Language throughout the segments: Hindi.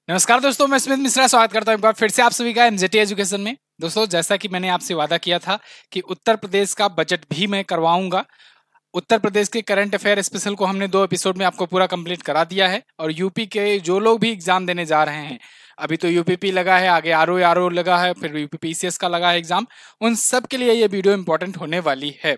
नमस्कार दोस्तों, मैं स्मित मिश्रा स्वागत करता हूं एक बार फिर से आप सभी का एनजेटी एजुकेशन में। दोस्तों, जैसा कि मैंने आपसे वादा किया था कि उत्तर प्रदेश का बजट भी मैं करवाऊंगा। उत्तर प्रदेश के करंट अफेयर स्पेशल को हमने 2 एपिसोड में आपको पूरा कंप्लीट करा दिया है। और यूपी के जो लोग भी एग्जाम देने जा रहे हैं, अभी तो यूपीपी लगा है, आगे आरओ लगा है, फिर यूपीपीसीएस का लगा है एग्जाम, उन सब के लिए ये वीडियो इंपॉर्टेंट होने वाली है।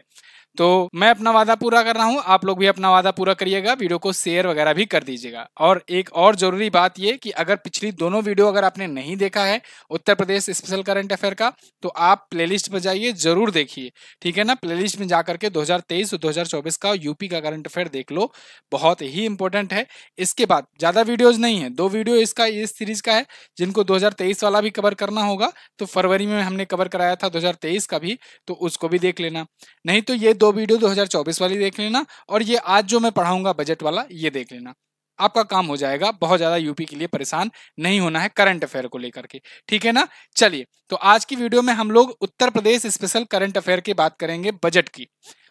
तो मैं अपना वादा पूरा कर रहा हूं, आप लोग भी अपना वादा पूरा करिएगा, वीडियो को शेयर वगैरह भी कर दीजिएगा। और एक और जरूरी बात ये कि अगर पिछली दोनों वीडियो अगर आपने नहीं देखा है Uttar Pradesh special current affair का, तो आप प्लेलिस्ट पर जाइए, जरूर देखिए, ठीक है ना। प्लेलिस्ट में जाकर के 2023 और 2024 का यूपी का करंट अफेयर देख लो, बहुत ही इंपॉर्टेंट है। इसके बाद ज्यादा वीडियोज नहीं है, 2 वीडियो इसका इस सीरीज का है, जिनको 2023 वाला भी कवर करना होगा तो फरवरी में हमने कवर कराया था 2023 का भी, तो उसको भी देख लेना। नहीं तो ये 2 वीडियो 2024 वाली देख लेना, और ये आज जो मैं पढ़ाऊंगा बजट वाला, ये देख लेना। आपका काम हो जाएगा, बहुत ज्यादा यूपी के लिए परेशान नहीं होना है करंट अफेयर को लेकर के, ठीक है ना। चलिए, तो आज की वीडियो में हम लोग Uttar Pradesh special current affair की बात करेंगे, बजट की।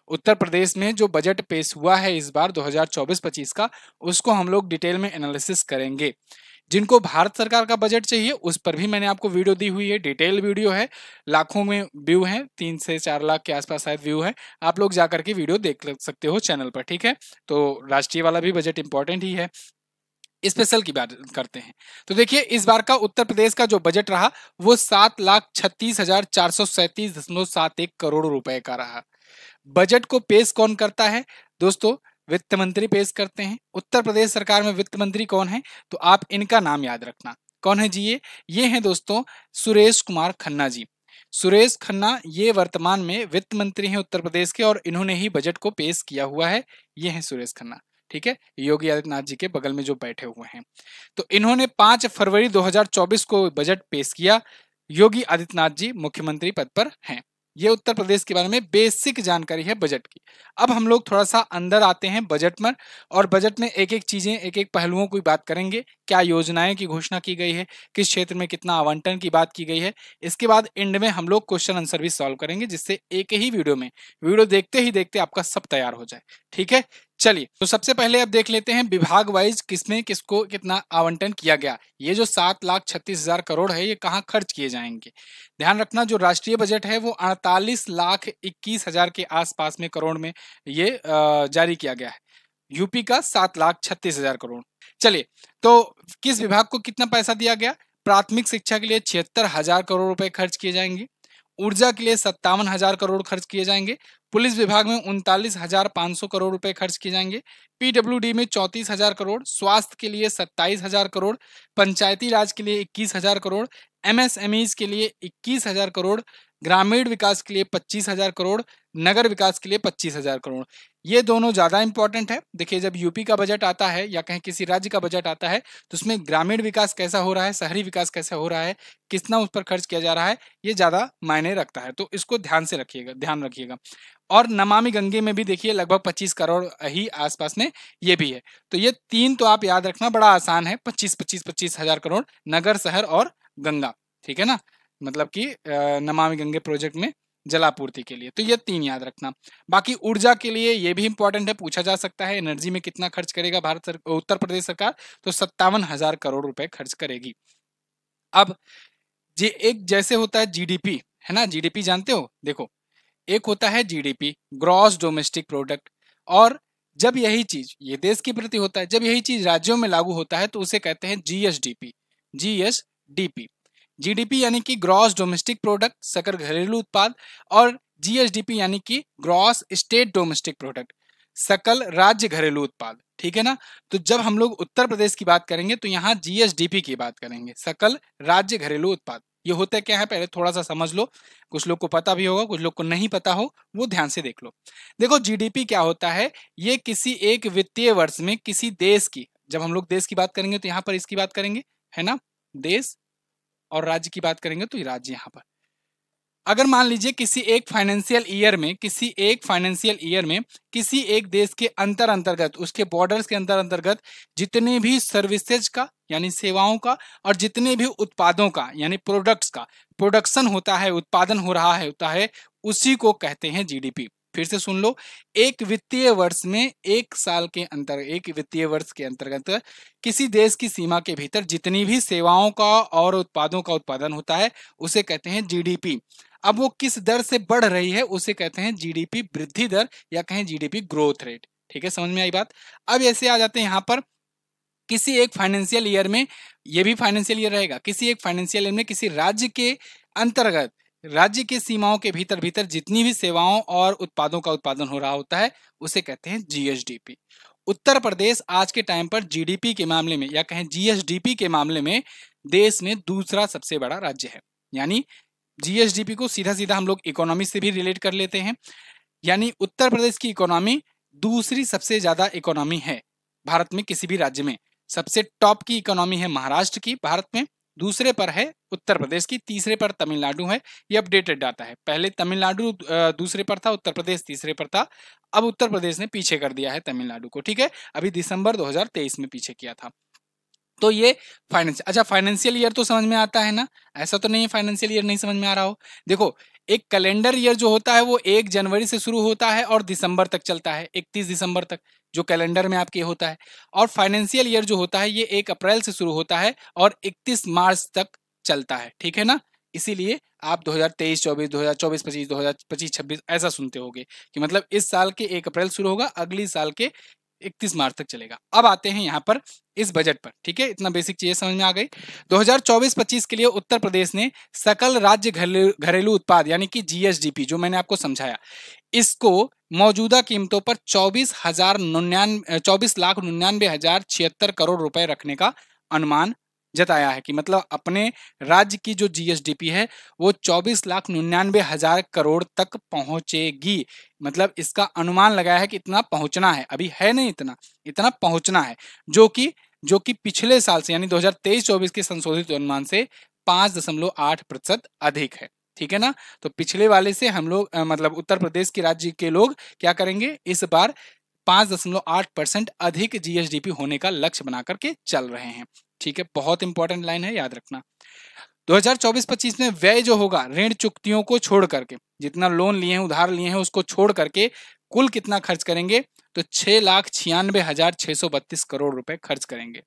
उत्तर प्रदेश में जो बजट पेश हुआ है इस बार 2024-25 का, उसको हम लोग डिटेल में एनालिसिस करेंगे। जिनको भारत सरकार का बजट चाहिए उस पर भी मैंने आपको वीडियो दी हुई है, डिटेल वीडियो है, लाखों में व्यू है, 3 से 4 लाख के आसपास शायद व्यू है। आप लोग जाकर के वीडियो देख सकते हो चैनल पर, ठीक है। तो राष्ट्रीय वाला भी बजट इंपॉर्टेंट ही है। स्पेशल की बात करते हैं, तो देखिए इस बार का उत्तर प्रदेश का जो बजट रहा वो 7,36,437.71 करोड़ रुपए का रहा। बजट को पेश कौन करता है दोस्तों? वित्त मंत्री पेश करते हैं। उत्तर प्रदेश सरकार में वित्त मंत्री कौन है? तो आप इनका नाम याद रखना। कौन है जी? ये हैं दोस्तों सुरेश कुमार खन्ना जी। सुरेश खन्ना ये वर्तमान में वित्त मंत्री हैं उत्तर प्रदेश के, और इन्होंने ही बजट को पेश किया हुआ है। ये हैं सुरेश खन्ना, ठीक है, योगी आदित्यनाथ जी के बगल में जो बैठे हुए हैं। तो इन्होंने 5 फरवरी 2024 को बजट पेश किया। योगी आदित्यनाथ जी मुख्यमंत्री पद पर हैं। ये उत्तर प्रदेश के बारे में बेसिक जानकारी है बजट की। अब हम लोग थोड़ा सा अंदर आते हैं बजट में, और बजट में एक एक चीजें, एक एक पहलुओं की बात करेंगे। क्या योजनाएं की घोषणा की गई है, किस क्षेत्र में कितना आवंटन की बात की गई है। इसके बाद एंड में हम लोग क्वेश्चन आंसर भी सॉल्व करेंगे, जिससे एक ही वीडियो में, वीडियो देखते ही देखते आपका सब तैयार हो जाए, ठीक है। चलिए, तो सबसे पहले अब देख लेते हैं विभाग वाइज किसमें किसको कितना आवंटन किया गया। ये जो 7,36,000 करोड़ है, ये कहाँ खर्च किए जाएंगे? ध्यान रखना, जो राष्ट्रीय बजट है वो 48,21,000 के आसपास में करोड़ में ये जारी किया गया है। यूपी का 7,36,000 करोड़। चलिए, तो किस विभाग को कितना पैसा दिया गया? प्राथमिक शिक्षा के लिए 76,000 करोड़ रुपए खर्च किए जाएंगे। ऊर्जा के लिए 57,000 करोड़ खर्च किए जाएंगे। पुलिस विभाग में 39,500 करोड़ रुपए खर्च किए जाएंगे। पीडब्ल्यूडी में 34,000 करोड़, स्वास्थ्य के लिए 27,000 करोड़, पंचायती राज के लिए 21,000 करोड़, एमएसएमईज के लिए 21,000 करोड़, ग्रामीण विकास के लिए 25,000 करोड़, नगर विकास के लिए 25,000 करोड़। ये दोनों ज्यादा इंपॉर्टेंट है। देखिए, जब यूपी का बजट आता है या कहीं किसी राज्य का बजट आता है, तो उसमें ग्रामीण विकास कैसा हो रहा है, शहरी विकास कैसा हो रहा है, कितना उस पर खर्च किया जा रहा है, ये ज्यादा मायने रखता है। तो इसको ध्यान से रखिएगा, ध्यान रखिएगा। और नमामि गंगे में भी देखिए लगभग 25 करोड़ ही आसपास में ये भी है। तो ये 3 तो आप याद रखना, बड़ा आसान है। 25,000 करोड़ नगर, शहर और गंगा, ठीक है ना। मतलब कि नमामि गंगे प्रोजेक्ट में जलापूर्ति के लिए, तो ये 3 याद रखना। बाकी ऊर्जा के लिए ये भी इंपॉर्टेंट है, पूछा जा सकता है एनर्जी में कितना खर्च करेगा उत्तर प्रदेश सरकार? तो 57,000 करोड़ रुपए खर्च करेगी। अब जे एक जैसे होता है जीडीपी, है ना, जीडीपी जानते हो? देखो, एक होता है जीडीपी, ग्रॉस डोमेस्टिक प्रोडक्ट, और जब यही चीज ये देश के प्रति होता है, जब यही चीज राज्यों में लागू होता है तो उसे कहते हैं जीएसडीपी। जीएसडीपी, जीडीपी यानी कि ग्रॉस डोमेस्टिक प्रोडक्ट, सकल घरेलू उत्पाद, और जीएसडीपी यानी कि ग्रॉस स्टेट डोमेस्टिक प्रोडक्ट, सकल राज्य घरेलू उत्पाद, ठीक है ना। तो जब हम लोग उत्तर प्रदेश की बात करेंगे तो यहाँ जीएसडीपी की बात करेंगे, सकल राज्य घरेलू उत्पाद। ये होता क्या है पहले थोड़ा सा समझ लो, कुछ लोग को पता भी होगा, कुछ लोग को नहीं पता हो, वो ध्यान से देख लो। देखो, जीडीपी क्या होता है? ये किसी एक वित्तीय वर्ष में किसी देश की, जब हम लोग देश की बात करेंगे तो यहाँ पर इसकी बात करेंगे, है ना, देश, और राज्य की बात करेंगे तो राज्य यहाँ पर। अगर मान लीजिए किसी एक फाइनेंशियल ईयर में, किसी एक देश के अंतर्गत, उसके बॉर्डर्स के अंतर्गत जितने भी सर्विसेज का यानी सेवाओं का, और जितने भी उत्पादों का यानी प्रोडक्ट्स का प्रोडक्शन होता है, उत्पादन हो रहा है होता है, उसी को कहते हैं जीडीपी। फिर से सुन लो, एक वित्तीय वर्ष में एक वित्तीय वर्ष के अंतर्गत किसी देश की सीमा के भीतर जितनी भी सेवाओं का और उत्पादों का उत्पादन होता है उसे कहते हैं जीडीपी। अब वो किस दर से बढ़ रही है उसे कहते हैं जीडीपी वृद्धि दर या कहें जीडीपी ग्रोथ रेट। ठीक है, समझ में आई बात। अब ऐसे आ जाते हैं यहाँ पर, किसी एक फाइनेंशियल ईयर में, ये भी फाइनेंशियल ईयर रहेगा, किसी एक फाइनेंशियल ईयर में किसी राज्य के अंतर्गत राज्य की सीमाओं के भीतर भीतर जितनी भी सेवाओं और उत्पादों का उत्पादन हो रहा होता है उसे कहते हैं जीएसडीपी। उत्तर प्रदेश आज के टाइम पर जीडीपी के मामले में या कहें जीएसडीपी के मामले में देश में दूसरा सबसे बड़ा राज्य है। यानी जीएसडीपी को सीधा सीधा हम लोग इकोनॉमी से भी रिलेट कर लेते हैं। यानी उत्तर प्रदेश की इकोनॉमी दूसरी सबसे ज्यादा इकोनॉमी है भारत में, किसी भी राज्य में। सबसे टॉप की इकोनॉमी है महाराष्ट्र की भारत में, दूसरे पर है उत्तर प्रदेश की, तीसरे पर तमिलनाडु है। ये अपडेटेड डाटा है, पहले तमिलनाडु दूसरे पर था, उत्तर प्रदेश तीसरे पर था। अब उत्तर प्रदेश ने पीछे कर दिया है तमिलनाडु को। ठीक है, अभी दिसंबर 2023 में पीछे किया था। तो ये फाइनेंशियल ईयर तो समझ में आता है ना, ऐसा तो नहीं है फाइनेंशियल ईयर नहीं समझ में आ रहा हो। देखो, एक कैलेंडर ईयर जो होता है वो 1 जनवरी से शुरू होता है और दिसंबर तक चलता है, 31 दिसंबर तक जो कैलेंडर में आपके होता है। और फाइनेंशियल ईयर जो होता है ये 1 अप्रैल से शुरू होता है और 31 मार्च तक चलता है। ठीक है ना, इसीलिए आप 2023-24, 2024-25, 2025-26 ऐसा सुनते होगे कि मतलब इस साल के 1 अप्रैल शुरू होगा, अगली साल के 31 मार्च तक चलेगा। अब आते हैं यहाँ पर इस बजट पर। ठीक है, इतना बेसिक चीजें समझ में आ गई। 2024-25 के लिए उत्तर प्रदेश ने सकल राज्य घरेलू उत्पाद यानी कि जीएसडीपी जो मैंने आपको समझाया, इसको मौजूदा कीमतों पर 24,99,076 करोड़ रुपए रखने का अनुमान जताया है। कि मतलब अपने राज्य की जो जीएसडीपी है वो 24,99,000 करोड़ तक पहुंचेगी। मतलब इसका अनुमान लगाया है कि इतना पहुंचना है, अभी है नहीं इतना पहुंचना है, जो कि पिछले साल से यानी 2023-24 के संशोधित अनुमान से 5.8% अधिक है। ठीक है ना, तो पिछले वाले से हम लोग मतलब उत्तर प्रदेश के राज्य के लोग क्या करेंगे, इस बार 5.8% अधिक जीएसडीपी होने का लक्ष्य बना करके चल रहे हैं। ठीक है, बहुत इंपॉर्टेंट लाइन है, याद रखना। 2024-25 में व्यय जो होगा ऋण चुकतियों को छोड़ करके, जितना लोन लिए हैं उधार लिए हैं उसको छोड़ करके कुल कितना खर्च करेंगे, तो 6,96,632 करोड़ रुपए खर्च करेंगे।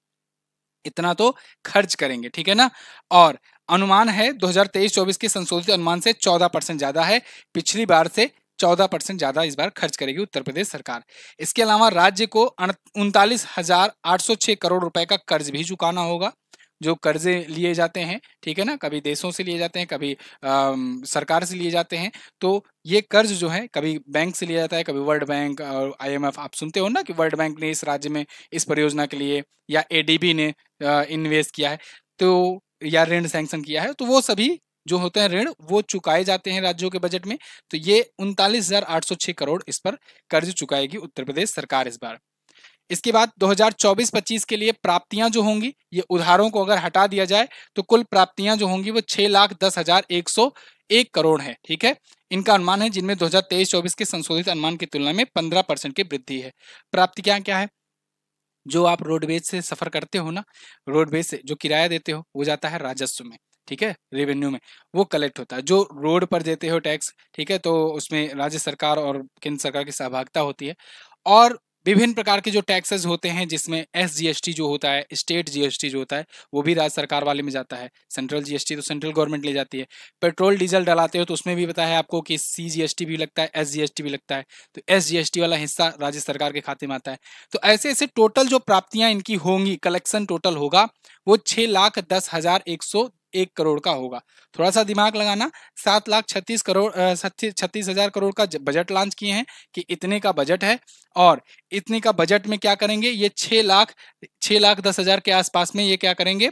इतना तो खर्च करेंगे। ठीक है ना, और अनुमान है 2023-24 के संशोधित अनुमान से 14% ज्यादा है, पिछली बार से 14% ज्यादा इस बार खर्च करेगी उत्तर प्रदेश सरकार। इसके अलावा राज्य को 39,806 करोड़ रुपए का कर्ज भी चुकाना होगा, जो कर्जे लिए जाते हैं। ठीक है ना, कभी देशों से लिए जाते हैं, कभी सरकार से लिए जाते हैं। तो ये कर्ज जो है कभी बैंक से लिया जाता है, कभी वर्ल्ड बैंक और आईएमएफ, आप सुनते हो ना कि वर्ल्ड बैंक ने इस राज्य में इस परियोजना के लिए, या एडीबी ने इन्वेस्ट किया है, तो या ऋण सैंक्शन किया है, तो वो सभी जो होते हैं ऋण वो चुकाए जाते हैं राज्यों के बजट में। तो ये 39,806 करोड़ इस पर कर्ज चुकाएगी उत्तर प्रदेश सरकार इस बार। इसके बाद 2024-25 के लिए प्राप्तियां जो होंगी, ये उधारों को अगर हटा दिया जाए तो कुल प्राप्तियां जो होंगी वो 6,10,101 करोड़ है। ठीक है, इनका अनुमान है, जिनमें 2023-24 के संशोधित अनुमान की तुलना में 15% की वृद्धि है। प्राप्तियां क्या है, जो आप रोडवेज से सफर करते हो ना, रोडवेज से जो किराया देते हो वो जाता है राजस्व में। ठीक है, रेवेन्यू में वो कलेक्ट होता है। जो रोड पर देते हो टैक्स, ठीक है, तो उसमें राज्य सरकार और केंद्र सरकार की सहभागिता होती है। और विभिन्न प्रकार के जो टैक्सेस होते हैं, जिसमें एसजीएसटी जो होता है, स्टेट जीएसटी जो होता है, वो भी राज्य सरकार वाले में जाता है। सेंट्रल जीएसटी तो सेंट्रल गवर्नमेंट ले जाती है। पेट्रोल डीजल डलाते हो तो उसमें भी बताया है आपको कि सीजीएसटी भी लगता है, एसजीएसटी भी लगता है। तो एसजीएसटी वाला हिस्सा राज्य सरकार के खाते में आता है। तो ऐसे ऐसे टोटल जो प्राप्तियां इनकी होंगी, कलेक्शन टोटल होगा वो 6,10,101 करोड़ का होगा। थोड़ा सा दिमाग लगाना, 7,36,000 करोड़ का बजट लॉन्च किए हैं कि इतने का बजट है, और इतने का बजट में क्या करेंगे, ये 6,10,000 के आसपास में ये क्या करेंगे,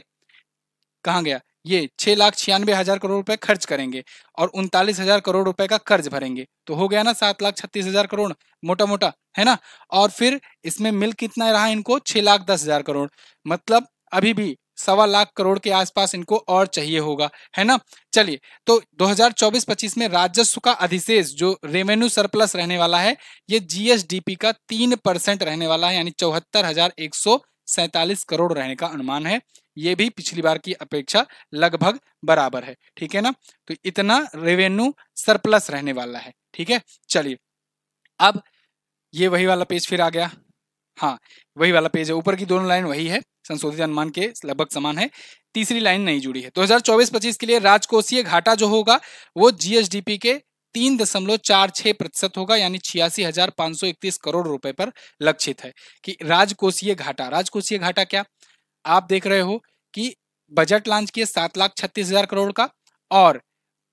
कहाँ गया, ये 6,96,000 करोड़ रुपए खर्च करेंगे और 39,000 करोड़ रुपए का कर्ज भरेंगे। तो हो गया ना 7,36,000 करोड़, मोटा मोटा है ना। और फिर इसमें मिल कितना रहा इनको, 6,10,000 करोड़, मतलब अभी भी 1,25,00,000 करोड़ के आसपास इनको और चाहिए होगा, है ना। चलिए, तो 2024-25 में राजस्व का अधिशेष जो रेवेन्यू सरप्लस रहने वाला है, ये जीएसडीपी का 3% रहने वाला है, यानी 74,147 करोड़ रहने का अनुमान है। ये भी पिछली बार की अपेक्षा लगभग बराबर है। ठीक है ना, तो इतना रेवेन्यू सरप्लस रहने वाला है। ठीक है, चलिए अब ये वही वाला पेज फिर आ गया, हाँ वही वाला पेज है, ऊपर की दोनों लाइन वही है, संशोधित अनुमान के लगभग समान है, तीसरी लाइन नहीं जुड़ी है। 2024-25 के लिए राजकोषीय घाटा जो होगा वो जीएसडीपी के 3.46% होगा, यानी 86,531 करोड़ रुपए पर लक्षित है कि राजकोषीय घाटा। राजकोषीय घाटा क्या, आप देख रहे हो कि बजट लॉन्च किए 7,36,000 करोड़ का, और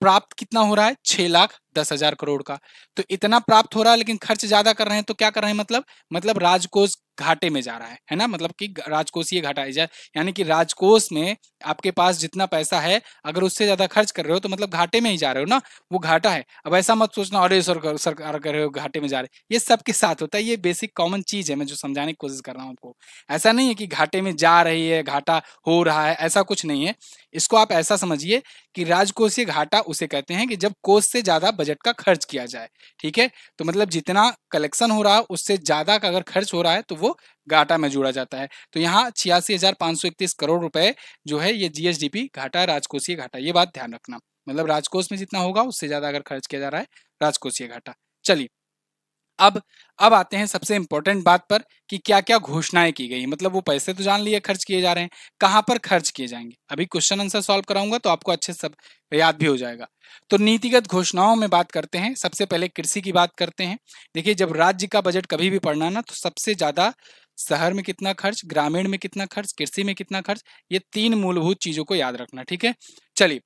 प्राप्त कितना हो रहा है 6,10,000 करोड़ का। तो इतना प्राप्त हो रहा है लेकिन खर्च ज्यादा कर रहे हैं, तो क्या कर रहे हैं, मतलब राजकोष घाटे में जा रहा है ना, मतलब कि राजकोषीय घाटा है, यानी कि राजकोष में आपके पास जितना पैसा है अगर उससे ज्यादा खर्च कर रहे हो तो मतलब घाटे में ही जा रहे हो ना, वो घाटा है। अब ऐसा मत सोचना अरे सरकार कर रहे हो घाटे में जा रहे, ये सबके साथ होता है, ये बेसिक कॉमन चीज है, मैं जो समझाने की कोशिश कर रहा हूँ आपको। ऐसा नहीं है कि घाटे में जा रही है, घाटा हो रहा है, ऐसा कुछ नहीं है। इसको आप ऐसा समझिए कि राजकोषीय घाटा उसे कहते हैं कि जब कोष से ज्यादा बजट का खर्च किया जाए, ठीक है। तो मतलब जितना कलेक्शन हो रहा है उससे ज्यादा का अगर खर्च हो रहा है तो वो घाटा में जोड़ा जाता है। तो यहाँ 86,531 करोड़ रुपए जो है ये जीएसडीपी घाटा, राजकोषीय घाटा, ये बात ध्यान रखना, मतलब राजकोष में जितना होगा उससे ज्यादा अगर खर्च किया जा रहा है, राजकोषीय घाटा। चलिए अब आते हैं सबसे इंपॉर्टेंट बात पर कि क्या क्या घोषणाएं की गई, मतलब वो पैसे तो जान लिए खर्च किए जा रहे हैं, कहां पर खर्च किए जाएंगे। अभी क्वेश्चन आंसर सॉल्व कराऊंगा तो आपको अच्छे सब याद भी हो जाएगा। तो नीतिगत घोषणाओं में बात करते हैं, सबसे पहले कृषि की बात करते हैं। देखिए जब राज्य का बजट कभी भी पढ़ना ना, तो सबसे ज्यादा शहर में कितना खर्च, ग्रामीण में कितना खर्च, कृषि में कितना खर्च, ये तीन मूलभूत चीजों को याद रखना, ठीक है। चलिए,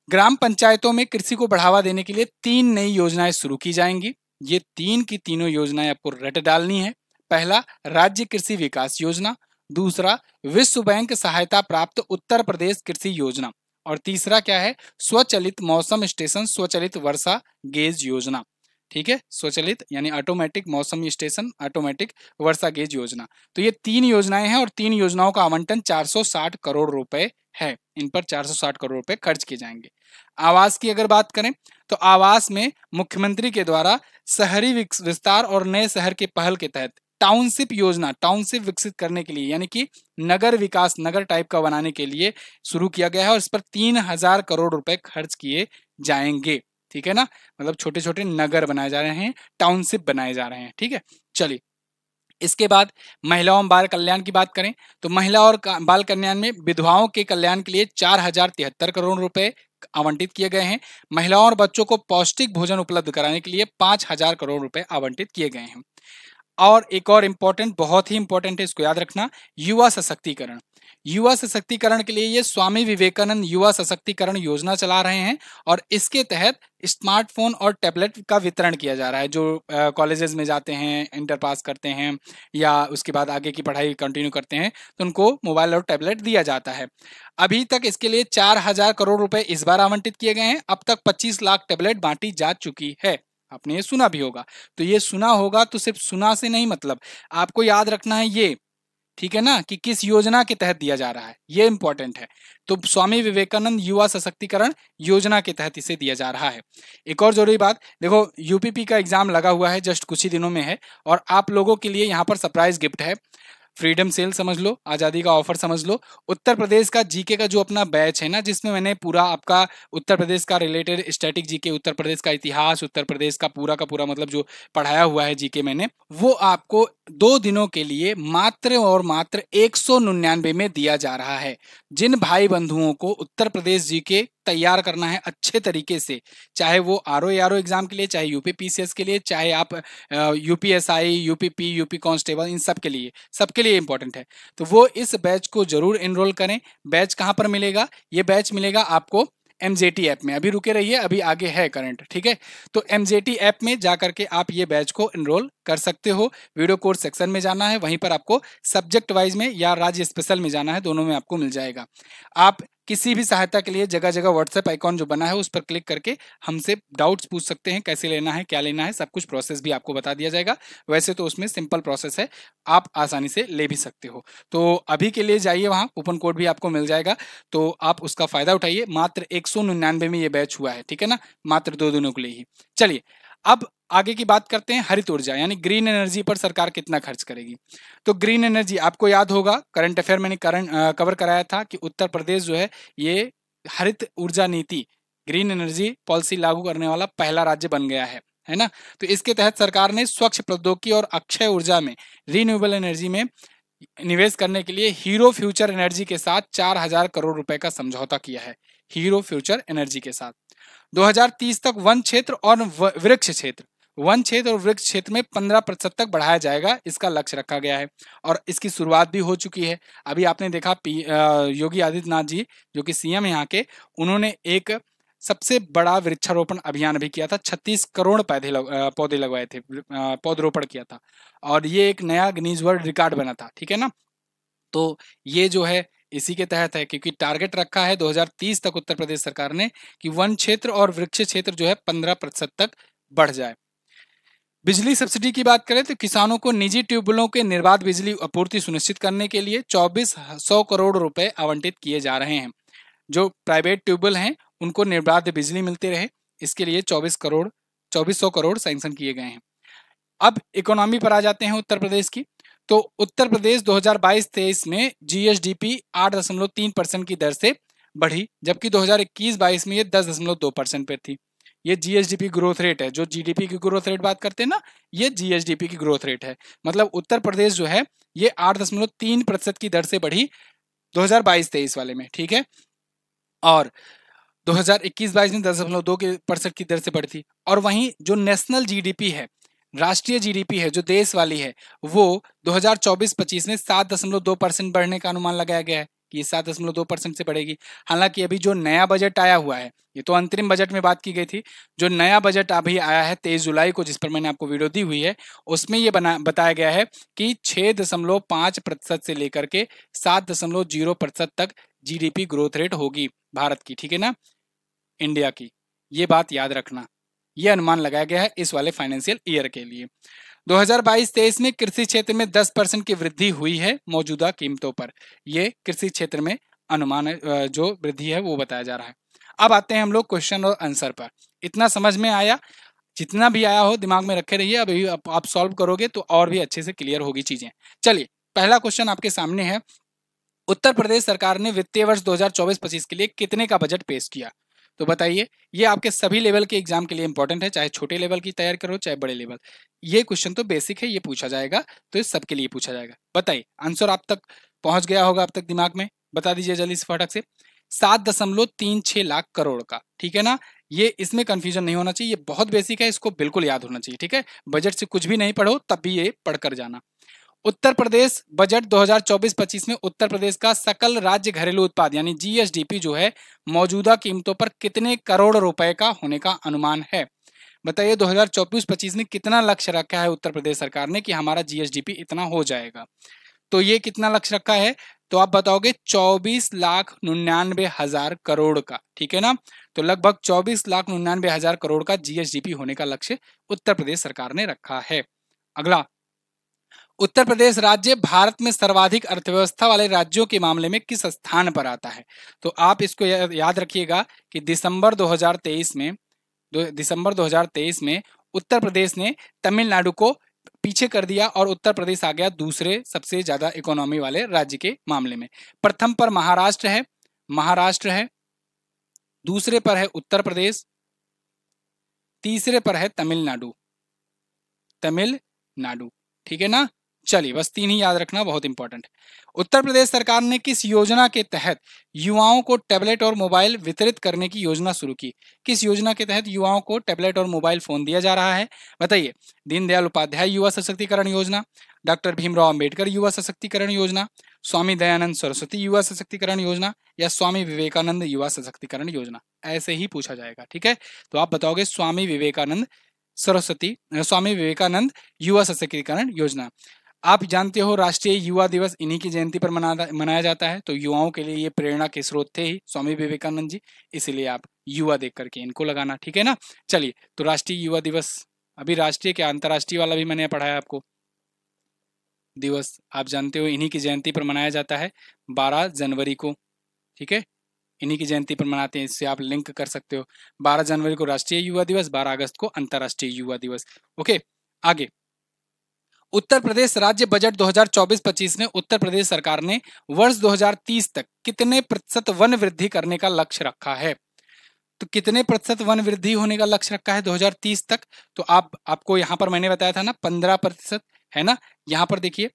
ग्राम पंचायतों में कृषि को बढ़ावा देने के लिए 3 नई योजनाएं शुरू की जाएंगी। ये 3 की तीनों योजनाएं आपको रट डालनी है। पहला, राज्य कृषि विकास योजना, दूसरा विश्व बैंक सहायता प्राप्त उत्तर प्रदेश कृषि योजना, और तीसरा क्या है, स्वचालित मौसम स्टेशन स्वचालित वर्षा गेज योजना, ठीक है। स्वचालित यानी ऑटोमेटिक मौसम स्टेशन, ऑटोमेटिक वर्षा गेज योजना। तो ये 3 योजनाएं हैं और 3 योजनाओं का आवंटन 460 करोड़ रुपए है, इन पर 460 करोड़ रुपए खर्च किए जाएंगे। आवास की अगर बात करें तो आवास में मुख्यमंत्री के द्वारा शहरी विस्तार और नए शहर के पहल के तहत टाउनशिप योजना, टाउनशिप विकसित करने के लिए, यानी कि नगर विकास, नगर टाइप का बनाने के लिए शुरू किया गया है, और इस पर 3,000 करोड़ रुपए खर्च किए जाएंगे, ठीक है ना। मतलब छोटे छोटे नगर बनाए जा रहे हैं, टाउनशिप बनाए जा रहे हैं, ठीक है। चलिए, इसके बाद महिला और बाल कल्याण की बात करें तो महिला और बाल कल्याण में विधवाओं के कल्याण के लिए 4,073 करोड़ रुपए आवंटित किए गए हैं। महिलाओं और बच्चों को पौष्टिक भोजन उपलब्ध कराने के लिए 5,000 करोड़ रुपए आवंटित किए गए हैं। और एक और इंपॉर्टेंट, बहुत ही इंपॉर्टेंट है, इसको याद रखना, युवा सशक्तिकरण। युवा सशक्तिकरण के लिए ये स्वामी विवेकानंद युवा सशक्तिकरण योजना चला रहे हैं, और इसके तहत स्मार्टफोन और टैबलेट का वितरण किया जा रहा है। जो कॉलेजेस में जाते हैं, इंटर पास करते हैं या उसके बाद आगे की पढ़ाई कंटिन्यू करते हैं, तो उनको मोबाइल और टैबलेट दिया जाता है। अभी तक इसके लिए 4,000 करोड़ रुपए इस बार आवंटित किए गए हैं। अब तक 25 लाख टैबलेट बांटी जा चुकी है। आपने ये सुना भी होगा, तो ये सुना होगा तो सिर्फ सुना से नहीं, मतलब आपको याद रखना है ये, ठीक है ना, कि किस योजना के तहत दिया जा रहा है, ये इंपॉर्टेंट है। तो स्वामी विवेकानंद युवा सशक्तिकरण योजना के तहत इसे दिया जा रहा है। एक और जरूरी बात, देखो यूपीपी का एग्जाम लगा हुआ है, जस्ट कुछ ही दिनों में है, और आप लोगों के लिए यहाँ पर सरप्राइज गिफ्ट है। फ्रीडम सेल समझ लो, आज़ादी का ऑफर समझ लो। उत्तर प्रदेश का जीके का जो अपना बैच है ना, जिसमें मैंने पूरा आपका उत्तर प्रदेश का related static GK, Uttar Pradesh का इतिहास, उत्तर प्रदेश का पूरा मतलब जो पढ़ाया हुआ है जीके मैंने, वो आपको 2 दिनों के लिए मात्र और मात्र 199 में दिया जा रहा है। जिन भाई बंधुओं को उत्तर प्रदेश जीके तैयार करना है अच्छे तरीके से, चाहे वो आरओ एग्जाम के लिए, चाहे यूपी पीसीएस के लिए, चाहे आप यूपीएसआई, यूपीपी, यूपी कांस्टेबल, इन सब के लिए, सबके लिए इंपॉर्टेंट है, तो वो इस बैच को जरूर एनरोल करें। बैच कहां पर मिलेगा, ये बैच मिलेगा आपको एमजेटी ऐप में। अभी रुके रहिए, अभी आगे है करंट, ठीक है। तो एमजेटी ऐप में जाकर के आप ये बैच को एनरोल कर सकते हो। वीडियो कोर्स सेक्शन में जाना है, वहीं पर आपको सब्जेक्ट वाइज में या राज्य स्पेशल में जाना है, दोनों में आपको मिल जाएगा। आप किसी भी सहायता के लिए जगह जगह व्हाट्सएप आइकॉन जो बना है उस पर क्लिक करके हमसे डाउट्स पूछ सकते हैं, कैसे लेना है, क्या लेना है, सब कुछ प्रोसेस भी आपको बता दिया जाएगा। वैसे तो उसमें सिंपल प्रोसेस है, आप आसानी से ले भी सकते हो। तो अभी के लिए जाइए, वहाँ कूपन कोड भी आपको मिल जाएगा, तो आप उसका फायदा उठाइए। मात्र 199 में ये बैच हुआ है, ठीक है ना, मात्र 2 दिनों के लिए ही। चलिए, अब आगे की बात करते हैं, हरित ऊर्जा यानी ग्रीन एनर्जी पर सरकार कितना खर्च करेगी। तो ग्रीन एनर्जी आपको याद होगा, करंट अफेयर मैंने कवर कराया था कि उत्तर प्रदेश जो है ये हरित ऊर्जा नीति, ग्रीन एनर्जी पॉलिसी लागू करने वाला पहला राज्य बन गया है। है ना। तो इसके तहत सरकार ने स्वच्छ प्रौद्योगिकी और अक्षय ऊर्जा में, रिन्यूएबल एनर्जी में निवेश करने के लिए हीरो फ्यूचर एनर्जी के साथ 4,000 करोड़ रुपए का समझौता किया है। हीरो फ्यूचर एनर्जी के साथ 2030 तक वन क्षेत्र और वृक्ष क्षेत्र में 15% तक बढ़ाया जाएगा, इसका लक्ष्य रखा गया है और इसकी शुरुआत भी हो चुकी है। अभी आपने देखा योगी आदित्यनाथ जी जो कि सीएम यहाँ के, उन्होंने एक सबसे बड़ा वृक्षारोपण अभियान भी किया था। 36 करोड़ पौधे लगवाए थे, पौधरोपण किया था और ये एक नया गिनीज वर्ल्ड रिकॉर्ड बना था। ठीक है ना। तो ये जो है इसी के तहत है, क्योंकि टारगेट रखा है 2030 तक उत्तर प्रदेश सरकार ने कि वन क्षेत्र और वृक्ष क्षेत्र जो है 15% तक बढ़ जाए। बिजली सब्सिडी की बात करें तो किसानों को निजी ट्यूबवेलों के निर्बाध बिजली आपूर्ति सुनिश्चित करने के लिए 2400 करोड़ रुपए आवंटित किए जा रहे हैं। जो प्राइवेट ट्यूबवेल हैं उनको निर्बाध बिजली मिलती रहे, इसके लिए 2400 करोड़ सैंक्शन किए गए हैं। अब इकोनॉमी पर आ जाते हैं उत्तर प्रदेश की। तो उत्तर प्रदेश 2022-23 में जीएसडीपी 8.3% की दर से बढ़ी, जबकि 2021-22 में ये 10.2% पर थी। ये जीएसडीपी ग्रोथ रेट है, जो जीडीपी की ग्रोथ रेट बात करते हैं ना, ये जीएसडीपी की ग्रोथ रेट है। मतलब उत्तर प्रदेश जो है ये 8.3% की दर से बढ़ी 2022-23 वाले में। ठीक है। और 2021-22 में 10.2% की दर से बढ़ी थी। और वहीं जो नेशनल जीडीपी है, राष्ट्रीय जीडीपी है, जो देश वाली है, वो 2024-25 में 7.2% बढ़ने का अनुमान लगाया गया है कि ये 7.2% से बढ़ेगी। हालांकि अभी जो नया बजट आया हुआ है, ये तो अंतरिम बजट में बात की गई थी, जो नया बजट अभी आया है 23 जुलाई को, जिस पर मैंने आपको वीडियो दी हुई है, उसमें ये बताया गया है कि 6.5% से लेकर के 7.0% तक जीडीपी ग्रोथ रेट होगी भारत की। ठीक है ना, इंडिया की। ये बात याद रखना, ये अनुमान लगाया गया है इस वाले फाइनेंशियल ईयर के लिए। 2022-23 में कृषि क्षेत्र में 10% की वृद्धि हुई है मौजूदा कीमतों पर। ये कृषि क्षेत्र में अनुमान जो वृद्धि है वो बताया जा रहा है। अब आते हैं हम लोग क्वेश्चन और आंसर पर। इतना समझ में आया, जितना भी आया हो दिमाग में रखे रहिए, अभी आप सॉल्व करोगे तो और भी अच्छे से क्लियर होगी चीजें। चलिए, पहला क्वेश्चन आपके सामने है। उत्तर प्रदेश सरकार ने वित्तीय वर्ष 2024-25 के लिए कितने का बजट पेश किया? तो बताइए। ये आपके सभी लेवल के एग्जाम के लिए इंपॉर्टेंट है, चाहे छोटे लेवल की तैयारी करो चाहे बड़े लेवल। ये क्वेश्चन तो बेसिक है, ये पूछा जाएगा, तो इस सबके लिए पूछा जाएगा। बताइए, आंसर आप तक पहुंच गया होगा अब तक दिमाग में, बता दीजिए जल्दी से फटक से। 7.36 लाख करोड़ का। ठीक है ना। ये इसमें कंफ्यूजन नहीं होना चाहिए, ये बहुत बेसिक है, इसको बिल्कुल याद होना चाहिए। ठीक है, बजट से कुछ भी नहीं पढ़ो तब भी ये पढ़कर जाना। उत्तर प्रदेश बजट 2024-25 में उत्तर प्रदेश का सकल राज्य घरेलू उत्पाद यानी जीएसडीपी जो है मौजूदा कीमतों पर कितने करोड़ रुपए का होने का अनुमान है? बताइए 2024-25 में कितना लक्ष्य रखा है उत्तर प्रदेश सरकार ने कि हमारा जीएसडीपी इतना हो जाएगा? तो ये कितना लक्ष्य रखा है? तो आप बताओगे 24,99,000 करोड़ का। ठीक है ना। तो लगभग 24,99,000 करोड़ का जीएसडीपी होने का लक्ष्य उत्तर प्रदेश सरकार ने रखा है। अगला, उत्तर प्रदेश राज्य भारत में सर्वाधिक अर्थव्यवस्था वाले राज्यों के मामले में किस स्थान पर आता है? तो आप इसको याद रखिएगा कि दिसंबर 2023 में उत्तर प्रदेश ने तमिलनाडु को पीछे कर दिया और उत्तर प्रदेश आ गया दूसरे सबसे ज्यादा इकोनॉमी वाले राज्य के मामले में। प्रथम पर महाराष्ट्र है, दूसरे पर है उत्तर प्रदेश, तीसरे पर है तमिलनाडु। ठीक है ना। चलिए, बस 3 ही याद रखना, बहुत इंपॉर्टेंट। उत्तर प्रदेश सरकार ने किस योजना के तहत युवाओं को टैबलेट और मोबाइल वितरित करने की योजना शुरू की? किस योजना के तहत युवाओं को टैबलेट और मोबाइल फोन दिया जा रहा है? बताइए। दीनदयाल उपाध्याय युवा सशक्तिकरण योजना, डॉक्टर भीमराव अंबेडकर युवा सशक्तिकरण योजना, स्वामी दयानंद सरस्वती युवा सशक्तिकरण योजना, या स्वामी विवेकानंद युवा सशक्तिकरण योजना? ऐसे ही पूछा जाएगा। ठीक है, तो आप बताओगे स्वामी विवेकानंद युवा सशक्तिकरण योजना। आप जानते हो राष्ट्रीय युवा दिवस इन्हीं की जयंती पर मनाया जाता है, तो युवाओं के लिए ये प्रेरणा के स्रोत थे ही स्वामी विवेकानंद जी, इसीलिए आप युवा देख करके इनको लगाना। ठीक है ना। चलिए, तो राष्ट्रीय युवा दिवस, अभी राष्ट्रीय क्या अंतर्राष्ट्रीय वाला भी मैंने पढ़ाया आपको दिवस, आप जानते हो इन्हीं की जयंती पर मनाया जाता है 12 जनवरी को। ठीक है, इन्हीं की जयंती पर मनाते हैं, इससे आप लिंक कर सकते हो। 12 जनवरी को राष्ट्रीय युवा दिवस, 12 अगस्त को अंतर्राष्ट्रीय युवा दिवस। ओके, आगे। उत्तर प्रदेश राज्य बजट 2024-25 में उत्तर प्रदेश सरकार ने वर्ष 2030 तक कितने प्रतिशत वन वृद्धि करने का लक्ष्य रखा है? तो कितने प्रतिशत वन वृद्धि होने का लक्ष्य रखा है 2030 तक? तो आपको यहाँ पर मैंने बताया था ना 15%, है ना। यहाँ पर देखिए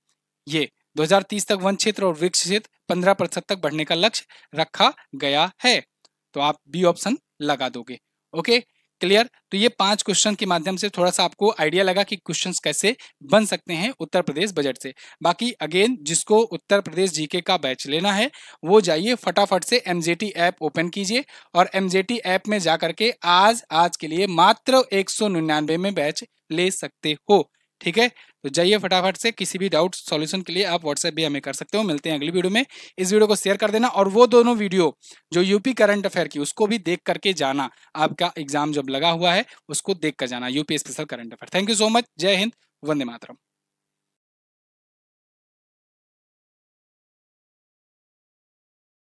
ये 2030 तक वन क्षेत्र और वृक्ष क्षेत्र 15% तक बढ़ने का लक्ष्य रखा गया है। तो आप बी ऑप्शन लगा दोगे। Okay, clear. तो ये 5 क्वेश्चन के माध्यम से थोड़ा सा आपको आइडिया लगा कि क्वेश्चंस कैसे बन सकते हैं उत्तर प्रदेश बजट से। बाकी अगेन जिसको उत्तर प्रदेश जीके का बैच लेना है वो जाइए फटाफट से एमजेटी ऐप ओपन कीजिए और एमजेटी ऐप में जाकर के आज के लिए मात्र 199 में बैच ले सकते हो। ठीक है, तो जाइए फटाफट से। किसी भी डाउट सॉल्यूशन के लिए आप व्हाट्सएप भी हमें कर सकते हो। मिलते हैं अगली वीडियो में। इस वीडियो को शेयर कर देना और वो दोनों वीडियो जो यूपी करंट अफेयर की उसको भी देख करके जाना। आपका एग्जाम जब लगा हुआ है उसको देख कर जाना, UP special current affair. Thank you so much. जय हिंद, वंदे मातरम।